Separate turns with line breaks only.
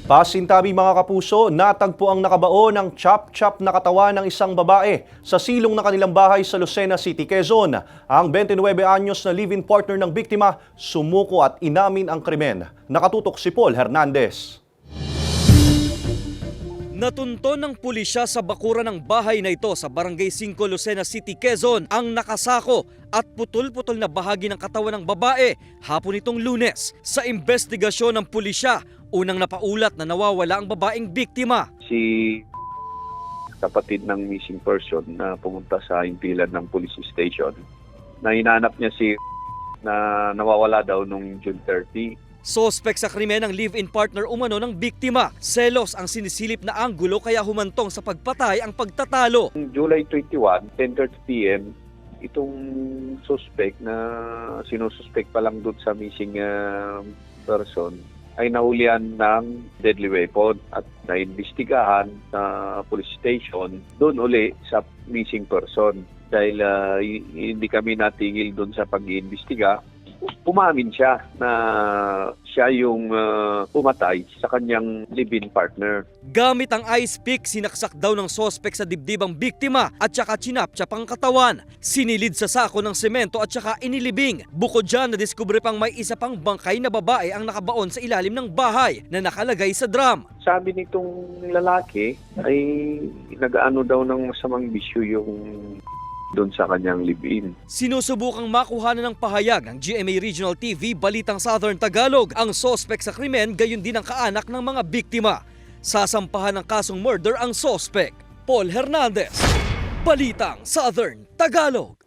Pasintabi mga kapuso, natagpo ang nakabao ng chop-chop na katawan ng isang babae sa silong ng kanilang bahay sa Lucena City, Quezon. Ang 29 anyos na live-in partner ng biktima sumuko at inamin ang krimen. Nakatutok si Paul Hernandez.
Natunton ng pulisya sa bakuran ng bahay na ito sa Barangay 5, Lucena City, Quezon ang nakasako at putol-putol na bahagi ng katawan ng babae hapon itong Lunes. Sa investigasyon ng pulisya, unang napaulat na nawawala ang babaeng biktima.
Si kapatid ng missing person na pumunta sa impilan ng police station na hinanap niya si na nawawala daw nung June 30.
Sospek sa krimen ng live-in partner umano ng biktima. Selos ang sinisilip na anggulo kaya humantong sa pagpatay ang pagtatalo.
July 21, 10:30 p.m., itong suspect na sinususpect pa lang doon sa missing person ay nahulihan ng deadly weapon at naimbestigahan sa police station doon uli sa missing person. Dahil hindi kami natigil doon sa pag-iimbestiga, umamin siya na siya yung pumatay sa kanyang live-in partner.
Gamit ang ice pick, sinaksak daw ng sospek sa dibdib ang biktima at saka chinapchap ang katawan. Sinilid sa sako ng semento at saka inilibing. Bukod dyan, nadiskubre pang may isa pang bangkay na babae ang nakabaon sa ilalim ng bahay na nakalagay sa drum.
Sabi nitong lalaki ay nag-ano daw ng masamang bisyo yung doon sa kanyang live-in.
Sinusubukang makuhanan ng pahayag ng GMA Regional TV Balitang Southern Tagalog ang sospek sa krimen, gayon din ang kaanak ng mga biktima. Sasampahan ng kasong murder ang sospek. Paul Hernandez, Balitang Southern Tagalog.